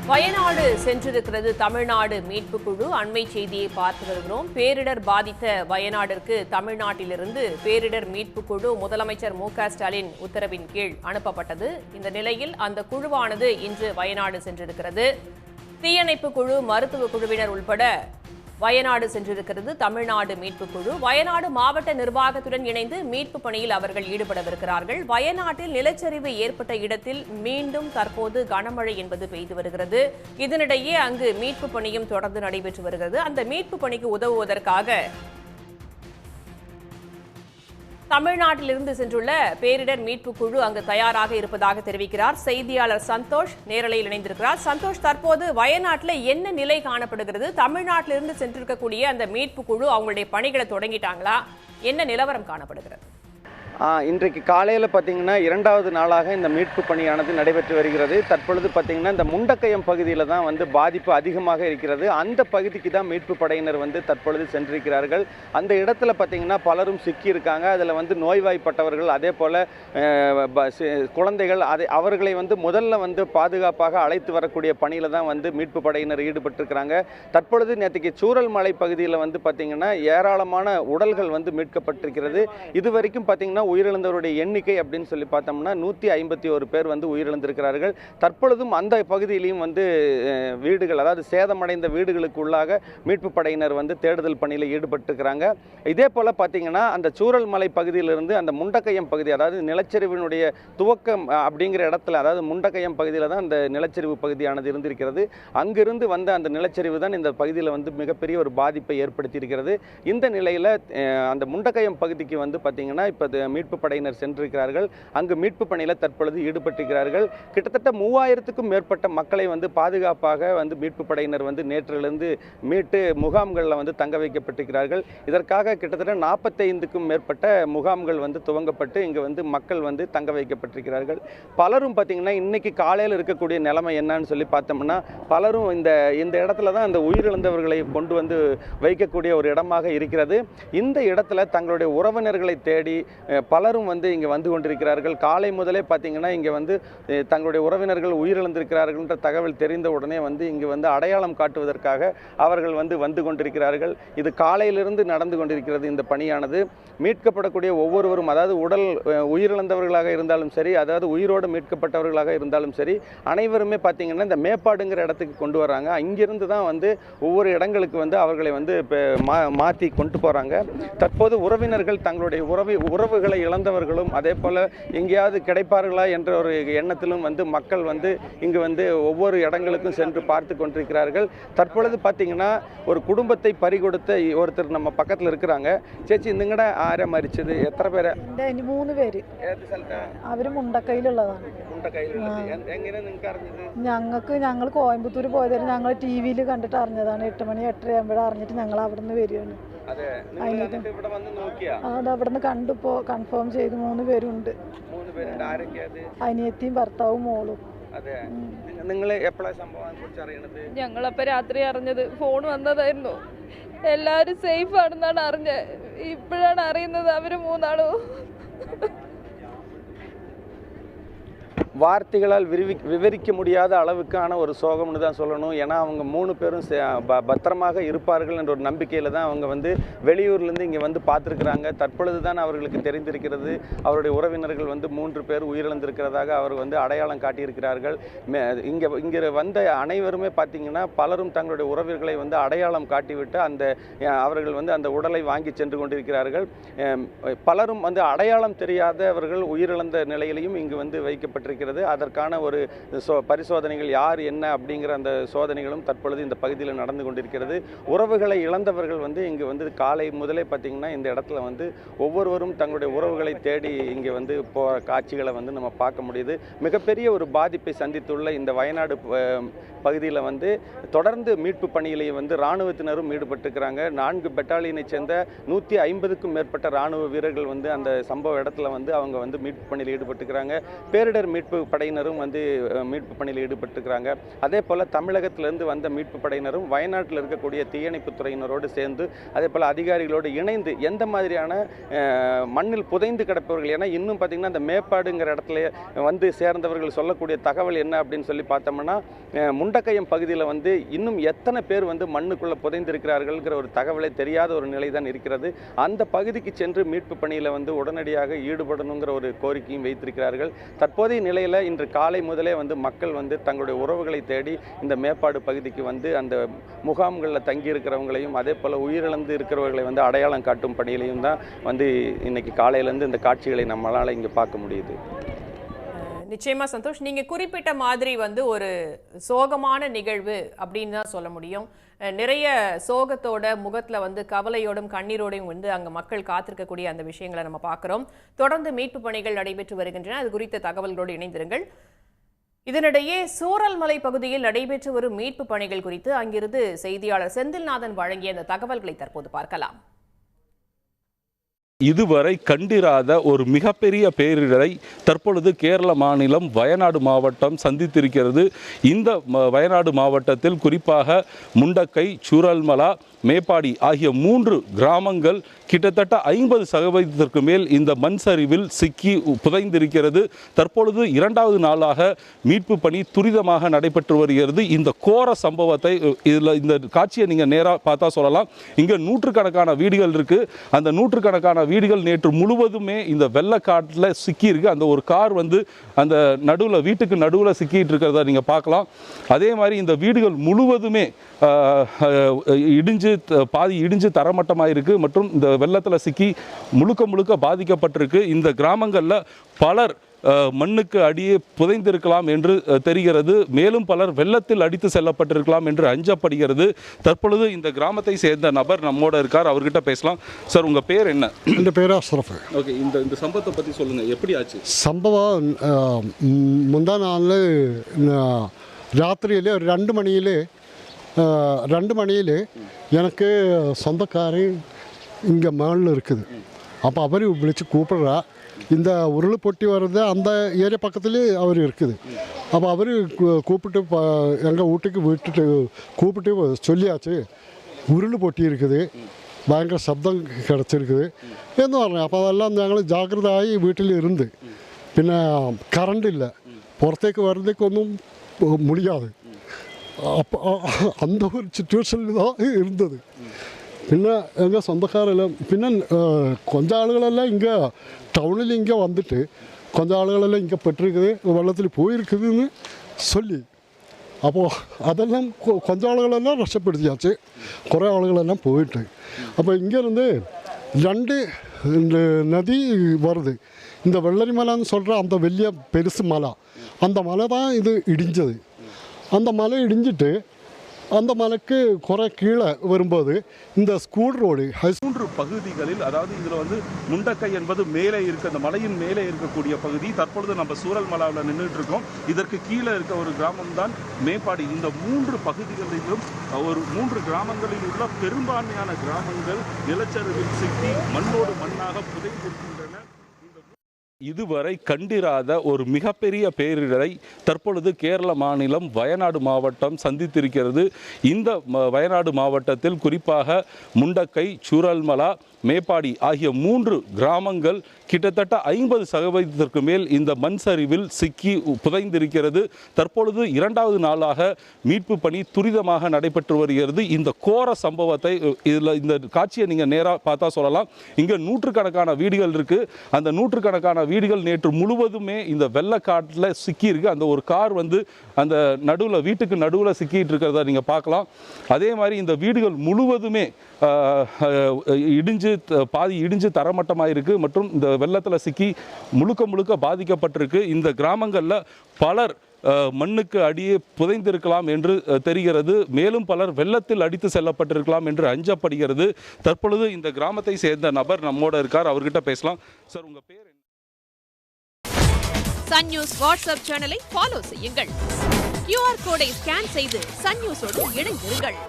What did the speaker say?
வயநாடு சென்றிருக்கிறது தமிழ்நாடு மீட்பு குழு. அண்மை செய்தியை பார்த்து வருகிறோம். பேரிடர் பாதித்த வயநாட்டிற்கு தமிழ்நாட்டிலிருந்து பேரிடர் மீட்பு குழு முதலமைச்சர் மு.க.ஸ்டாலின் உத்தரவின் கீழ் அனுப்பப்பட்டது. இந்த நிலையில் அந்த குழுவானது இன்று வயநாடு சென்றிருக்கிறது. தீயணைப்பு குழு, மருத்துவ குழுவினர் உள்பட வயநாடு சென்றிருக்கிறது தமிழ்நாடு மீட்பு குழு. வயநாடு மாவட்ட நிர்வாகத்துடன் இணைந்து மீட்பு பணியில் அவர்கள் ஈடுபடவிருக்கிறார்கள். வயநாட்டில் நிலச்சரிவு ஏற்பட்ட இடத்தில் மீண்டும் தற்போது கனமழை என்பது பெய்து வருகிறது. இதனிடையே அங்கு மீட்பு பணியும் தொடர்ந்து நடைபெற்று வருகிறது. அந்த மீட்பு பணிக்கு உதவுவதற்காக தமிழ்நாட்டிலிருந்து சென்றுள்ள பேரிடர் மீட்பு குழு அங்கு தயாராக இருப்பதாக தெரிவிக்கிறார் செய்தியாளர் சந்தோஷ். நேரலையில் இணைந்திருக்கிறார். சந்தோஷ், தற்போது வயநாட்டில் என்ன நிலை காணப்படுகிறது? தமிழ்நாட்டிலிருந்து சென்றிருக்கக்கூடிய அந்த மீட்பு குழு அவங்களுடைய பணிகளை தொடங்கிட்டாங்களா? என்ன நிலவரம் காணப்படுகிறது? இன்றைக்கு காலையில் பார்த்தீங்கன்னா இரண்டாவது நாளாக இந்த மீட்பு பணியானது நடைபெற்று வருகிறது. தற்பொழுது பார்த்தீங்கன்னா இந்த முண்டக்கயம் பகுதியில் தான் பாதிப்பு அதிகமாக இருக்கிறது. அந்த பகுதிக்கு தான் மீட்பு படையினர் தற்பொழுது சென்றிருக்கிறார்கள். அந்த இடத்துல பார்த்தீங்கன்னா பலரும் சிக்கியிருக்காங்க. அதில் நோய்வாய்ப்பட்டவர்கள், அதே போல் குழந்தைகள், அவர்களை முதல்ல பாதுகாப்பாக அழைத்து வரக்கூடிய பணியில் தான் மீட்பு படையினர் ஈடுபட்டிருக்கிறாங்க. தற்பொழுது நேற்றுக்கு சூரல் மலை பகுதியில் பார்த்தீங்கன்னா ஏராளமான உடல்கள் மீட்கப்பட்டிருக்கிறது. இதுவரைக்கும் பார்த்தீங்கன்னா உயிரிழந்தவருடைய எண்ணிக்கை அப்படின்னு சொல்லி பார்த்தோம்னா 151 பேர் உயிரிழந்திருக்கிறார்கள். தற்பொழுதும் அந்த பகுதியிலையும் வீடுகள், அதாவது சேதமடைந்த வீடுகளுக்கு உள்ளாக மீட்பு படையினர் தேடுதல் பணியில் ஈடுபட்டிருக்கிறாங்க. இதே போல் பார்த்தீங்கன்னா அந்த சூரல் மலை பகுதியிலிருந்து அந்த முண்டக்கயம் பகுதி, அதாவது நிலச்சரிவினுடைய துவக்கம் அப்படிங்கிற இடத்துல, அதாவது முண்டக்கயம் பகுதியில் தான் அந்த நிலச்சரிவு பகுதியானது இருந்திருக்கிறது. அங்கிருந்து அந்த நிலச்சரிவு தான் இந்த பகுதியில் மிகப்பெரிய ஒரு பாதிப்பை ஏற்படுத்தியிருக்கிறது. இந்த நிலையில் அந்த முண்டக்கயம் பகுதிக்கு பார்த்தீங்கன்னா இப்போ மீட்பு படையினர் சென்றிருக்கிறார்கள். அங்கு மீட்பு பணியில் தற்பொழுது ஈடுபட்டிருக்கிறார்கள். கிட்டத்தட்ட 3000க்கும் மேற்பட்ட மக்களை பாதுகாப்பாக மீட்பு படையினர் நேற்றிலிருந்து மீட்டு முகாம்களில் தங்க வைக்கப்பட்டிருக்கிறார்கள். இதற்காக கிட்டத்தட்ட 45க்கும் மேற்பட்ட முகாம்கள் துவங்கப்பட்டு இங்கு மக்கள் தங்க வைக்கப்பட்டிருக்கிறார்கள். பலரும் பார்த்தீங்கன்னா இன்னைக்கு காலையில் இருக்கக்கூடிய நிலைமை என்னன்னு சொல்லி பார்த்தோம்னா, பலரும் இந்த இடத்துல தான் அந்த உயிரிழந்தவர்களை கொண்டு வைக்கக்கூடிய ஒரு இடமாக இருக்கிறது. இந்த இடத்துல தங்களுடைய உறவினர்களை தேடி பலரும் இங்கே கொண்டிருக்கிறார்கள். காலை முதலே பார்த்தீங்கன்னா இங்கே தங்களுடைய உறவினர்கள் உயிரிழந்திருக்கிறார்கள் என்ற தகவல் தெரிந்த உடனே இங்கே அடையாளம் காட்டுவதற்காக அவர்கள் வந்து கொண்டிருக்கிறார்கள். இது காலையிலிருந்து நடந்து கொண்டிருக்கிறது இந்த பணியானது. மீட்கப்படக்கூடிய ஒவ்வொருவரும், அதாவது உயிரிழந்தவர்களாக இருந்தாலும் சரி, அதாவது உயிரோடு மீட்கப்பட்டவர்களாக இருந்தாலும் சரி, அனைவருமே பார்த்தீங்கன்னா இந்த மேப்பாடுங்கிற இடத்துக்கு கொண்டு வராங்க. அங்கிருந்து தான் ஒவ்வொரு இடங்களுக்கு அவர்களை மாற்றி கொண்டு போகிறாங்க. தற்போது உறவினர்கள் தங்களுடைய உறவுகளை இழந்தவர்களும் அதே போல் எங்கேயாவது கிடைப்பார்களா என்ற ஒரு எண்ணத்திலும் மக்கள் இங்கு ஒவ்வொரு இடங்களுக்கும் சென்று பார்த்து கொண்டிருக்கிறார்கள். தற்பொழுது பார்த்தீங்கன்னா ஒரு குடும்பத்தை பறிகொடுத்த ஒருத்தர் நம்ம பக்கத்தில் இருக்கிறாங்க. ചേച്ചി നിങ്ങളുടെ ആരാ മരിച്ചത്? എത്ര പേര്? 3 പേര്. ഏത് സ്ഥലത്താണ്? അവർ മുണ്ടക്കയിലുള്ളതാണ്. എങ്ങനെ നിങ്ങൾക്ക് അറിഞ്ഞത്? ഞങ്ങൾ കോയമ്പത്തൂർ പോയതായിരുന്നു. ഞങ്ങൾ ടി.വിയിൽ കണ്ടിട്ട് അറിഞ്ഞതാണ്. 8 മണി 8:30 ആകുമ്പോഴാണ് അറിഞ്ഞിട്ട് ഞങ്ങൾ അവിടെ നിന്ന് വരികയാണ്. അത് അവിടെ നിന്ന് കണ്ടിപ്പോ കൺഫേം ചെയ്ത് 3 പേരുണ്ട്. അനിയത്തിയും ഭർത്താവും മോളും. ഞങ്ങളപ്പോ രാത്രി അറിഞ്ഞത്, ഫോൺ വന്നതായിരുന്നു. എല്ലാരും സേഫ് ആണെന്നാണ് അറിഞ്ഞത്. ഇപ്പോഴാണ് അറിയുന്നത് അവര് 3 ആളും. வார்த்தைகளால் விவரிக்க முடியாத அளவுக்கான ஒரு சோகம்னு தான் சொல்லணும். ஏன்னா அவங்க 3 பேரும் பத்திரமாக இருப்பார்கள் என்ற ஒரு நம்பிக்கையில் தான் அவங்க வெளியூர்லேருந்து இங்கே பார்த்துருக்குறாங்க. தற்பொழுது தான் அவர்களுக்கு தெரிந்திருக்கிறது அவருடைய உறவினர்கள் 3 பேர் உயிரிழந்திருக்கிறதாக அவர் அடையாளம் காட்டியிருக்கிறார்கள். இங்கே வந்த அனைவருமே பார்த்திங்கன்னா பலரும் தங்களுடைய உறவினர்களை அடையாளம் காட்டிவிட்டு அவர்கள் அந்த உடலை வாங்கி சென்று கொண்டிருக்கிறார்கள். பலரும் அடையாளம் தெரியாதவர்கள் உயிரிழந்த நிலையிலையும் இங்கு வைக்கப்பட்டிருக்கிறது. அதற்கான ஒரு பரிசோதனைகள் யார் என்ன அப்படிங்கிற அந்த சோதனைகளும் தற்பொழுது இந்த பகுதியில் நடந்து கொண்டிருக்கிறது. உறவுகளை இழந்தவர்கள் இங்கு காலை முதலே பார்த்தீங்கன்னா இந்த இடத்துல ஒவ்வொருவரும் தங்களுடைய உறவுகளை தேடி இங்கே போகிற காட்சிகளை நம்ம பார்க்க முடியுது. மிகப்பெரிய ஒரு பாதிப்பை சந்தித்துள்ள இந்த வயநாடு பகுதியில் தொடர்ந்து மீட்பு பணியிலேயே இராணுவத்தினரும் ஈடுபட்டிருக்கிறாங்க. 4 பெட்டாலியனை சேர்ந்த 150க்கும் மேற்பட்ட இராணுவ வீரர்கள் அந்த சம்பவ இடத்துல அவங்க மீட்பு பணியில் ஈடுபட்டிருக்கிறாங்க. பேரிடர் மீட்பு மீட்பு படையினரும் வந்து மீட்பு பணியில் ஈடுபட்டிருக்கிறாங்க. அதே போல் தமிழகத்திலிருந்து வந்த மீட்பு படையினரும் வயநாட்டில் இருக்கக்கூடிய தீயணைப்பு துறையினரோடு சேர்ந்து அதே போல் அதிகாரிகளோடு இணைந்து எந்த மாதிரியான மண்ணில் புதைந்து கிடப்பவர்கள், ஏன்னா இன்னும் பார்த்திங்கன்னா அந்த மேப்பாடுங்கிற இடத்துல வந்து சேர்ந்தவர்கள் சொல்லக்கூடிய தகவல் என்ன அப்படின்னு சொல்லி பார்த்தோம்னா, முண்டக்கயம் பகுதியில் வந்து இன்னும் எத்தனை பேர் வந்து மண்ணுக்குள்ளே புதைந்திருக்கிறார்கள்ங்கிற ஒரு தகவலை தெரியாத ஒரு நிலை தான் இருக்கிறது. அந்த பகுதிக்கு சென்று மீட்பு பணியில் வந்து உடனடியாக ஈடுபடணுங்கிற ஒரு கோரிக்கையும் வைத்திருக்கிறார்கள். தற்போதைய நிலையில் இன்று காலை முதலே வந்து மக்கள் வந்து தங்களுடைய உறவுகளை தேடி இந்த மேப்பாடு பகுதிக்கு வந்து அந்த முகாம்களில் தங்கி இருக்கிறவங்களையும் அதே போல் உயிரிழந்து இருக்கிறவர்களை வந்து அடையாளம் காட்டும் பணியிலையும் தான் வந்து இன்னைக்கு காலையிலேருந்து இந்த காட்சிகளை நம்மளால் இங்கே பார்க்க முடியுது. நிச்சயமா சந்தோஷ், நீங்க குறிப்பிட்ட மாதிரி வந்து ஒரு சோகமான நிகழ்வு அப்படின்னு தான் சொல்ல முடியும். நிறைய சோகத்தோட முகத்துல வந்து கவலையோடும் கண்ணீரோடையும் வந்து அங்க மக்கள் காத்திருக்கக்கூடிய அந்த விஷயங்களை நம்ம பார்க்கிறோம். தொடர்ந்து மீட்பு பணிகள் நடைபெற்று வருகின்றன. அது குறித்த தகவல்களோடு இணைந்திருங்கள். இதனிடையே சூரல்மலை பகுதியில் நடைபெற்று வரும் மீட்பு பணிகள் குறித்து அங்கிருந்து செய்தியாளர் செந்தில்நாதன் வழங்கிய அந்த தகவல்களை தற்போது பார்க்கலாம். இதுவரை கண்டிராத ஒரு மிகப்பெரிய பேரிடரை தற்பொழுது கேரள மாநிலம் வயநாடு மாவட்டம் சந்தித்திருக்கிறது. இந்த வயநாடு மாவட்டத்தில் குறிப்பாக முண்டக்கை, சூரல்மலா, மேப்பாடி ஆகிய 3 கிராமங்கள் கிட்டத்தட்ட 50% மேல் இந்த மண் சரிவில் சிக்கி புதைந்திருக்கிறது. தற்பொழுது 2வது நாளாக மீட்பு பணி துரிதமாக நடைபெற்று வருகிறது. இந்த கோர சம்பவத்தை இந்த காட்சியை நீங்கள் நேராக பார்த்தா சொல்லலாம். இங்கே நூற்றுக்கணக்கான வீடுகள் இருக்குது. அந்த நூற்றுக்கணக்கான வீடுகள் நேற்று முழுவதுமே இந்த வெள்ளக்காட்டில் சிக்கி இருக்கு. அந்த ஒரு கார் வந்து அந்த நடுவில் வீட்டுக்கு நடுவில் சிக்கிட்டு இருக்கிறத நீங்கள் பார்க்கலாம். அதே மாதிரி இந்த வீடுகள் முழுவதுமே பாதி இடிஞ்சு தரமட்டமாக இருக்குது மற்றும் இந்த வெள்ளத்தில் சிக்கி முழுக்க பாதிக்கப்பட்டிருக்கு. இந்த கிராமங்களில் பலர் மண்ணுக்கு அடியே புதைந்திருக்கலாம் என்று தெரிகிறது. மேலும் பலர் வெள்ளத்தில் அடித்து செல்லப்பட்டிருக்கலாம் என்று அஞ்சப்படுகிறது. தற்பொழுது இந்த கிராமத்தை சேர்ந்த நபர் நம்மோட இருக்கார், அவர்கிட்ட பேசலாம். சார், உங்கள் பேர் என்ன? என் பேர் அஷ்ரஃப். ஓகே, இந்த சம்பவத்தை பற்றி சொல்லுங்கள், எப்படி ஆச்சு? സംഭവം മുന്താ നാളിൽ രാത്രിയിൽ ഒരു 2 மணியில் எனக்கு சொந்தக்காரி இங்கே மேலில் இருக்குது. அப்போ அவர் விழித்து கூப்பிட்றா, இந்த உருள் பொட்டி வர்றது அந்த ஏரியா பக்கத்துலேயே அவர் இருக்குது. அப்போ அவர் கூப்பிட்டு எங்கள் வீட்டுக்கு கூப்பிட்டு சொல்லியாச்சு, உருள் பொட்டி இருக்குது, ഭയങ്കര ശബ്ദം കിടച്ചിരിക്കുന്നത് എന്ന് പറഞ്ഞു. അപ്പോൾ അതെല്ലാം ഞങ്ങൾ ജാഗ്രതയായി വീട്ടിലിരുന്ന്. പിന്നെ കറണ്ടില്ല, പുറത്തേക്ക് വരുന്നേക്കൊന്നും முடியாது. அப்போ அந்த ஒரு சிச்சுவேஷனில் தான் இருந்தது. പിന്നെ எங்கள் சொந்தக்காரெல்லாம் പിന്നെ கொஞ்சம் ஆளுகளெல்லாம் இங்கே டவுனில் இங்கே வந்துட்டு கொஞ்சம் ஆளுகளெல்லாம் இங்கே பெற்றிருக்குது, வெள்ளத்தில் போயிருக்குதுன்னு சொல்லி. அப்போது அதெல்லாம் கொஞ்சம் ஆளுகளெல்லாம் ரஷப்படுத்தியாச்சு, കുറേ ஆளுகளெல்லாம் போயிட்டு. அப்போ இங்கேருந்து 2 நதி வருது. இந்த வெள்ளரிமலைன்னு சொல்கிற அந்த பெரிய பெருசு மலை, அந்த மலை தான் இது இடிஞ்சது. அந்த மலை இடிஞ்சிட்டு அந்த மலைக்கு குறை கீழே வரும்போது இந்த ஸ்கூல் ரோடு 3 பகுதிகளில், அதாவது இதில் வந்து முண்டக்கை என்பது மேலே இருக்க, அந்த மலையின் மேலே இருக்கக்கூடிய பகுதி. தற்பொழுது நம்ம சூரல்மலாவில் நின்றுட்டு இருக்கோம். இதற்கு கீழே இருக்க ஒரு கிராமம் தான் மேப்பாடி. இந்த 3 பகுதிகளிலும் ஒரு 3 கிராமங்களில் உள்ள பெரும்பான்மையான கிராமங்கள் நிலச்சரிவில் சிக்கி மண்ணோடு மண்ணாக புதைந்திருக்கின்றன. இதுவரை கண்டிராத ஒரு மிகப்பெரிய பேரிடரை தற்பொழுது கேரள மாநிலம் வயநாடு மாவட்டம் சந்தித்திருக்கிறது. இந்த வயநாடு மாவட்டத்தில் குறிப்பாக முண்டக்கை, சூரல்மலா, மேப்பாடி ஆகிய 3 கிராமங்கள் கிட்டத்தட்ட 50% மேல் இந்த மண் சரிவில் சிக்கி புதைந்திருக்கிறது. தற்பொழுது 2வது நாளாக மீட்பு பணி துரிதமாக நடைபெற்று வருகிறது. இந்த கோர சம்பவத்தை இந்த காட்சியை நீங்கள் நேராக பார்த்தா சொல்லலாம். இங்கே நூற்றுக்கணக்கான வீடுகள் இருக்குது. அந்த நூற்றுக்கணக்கான வீடுகள் நேற்று முழுவதுமே இந்த வெள்ளக்காட்டில் சிக்கி இருக்கு. அந்த ஒரு கார் வந்து அந்த நடுவில் வீட்டுக்கு நடுவில் சிக்கிட்டு இருக்கிறத நீங்கள் பார்க்கலாம். அதே மாதிரி இந்த வீடுகள் முழுவதுமே பாதி இடிஞ்சு தரமட்டமாக இருக்குது மற்றும் இந்த வெள்ளத்தில் சிக்கி முழுக்க பாதிக்கப்பட்டிருக்கு. இந்த கிராமங்களில் பலர் மண்ணுக்கு அடியே புதைந்திருக்கலாம் என்று தெரிகிறது. மேலும் பலர் வெள்ளத்தில் அடித்து செல்லப்பட்டிருக்கலாம் என்று அஞ்சப்படுகிறது. தற்பொழுது இந்த கிராமத்தை சேர்ந்த நபர் நம்மோட இருக்கார், அவர்கிட்ட பேசலாம். சார், உங்கள் பேர் என்ன? சன் நியூஸ் வாட்ஸ்அப் சேனலை ஃபாலோ செய்யுங்கள். QR கோடை ஸ்கேன் செய்து சன் நியூஸோடு இணைந்திருங்கள்.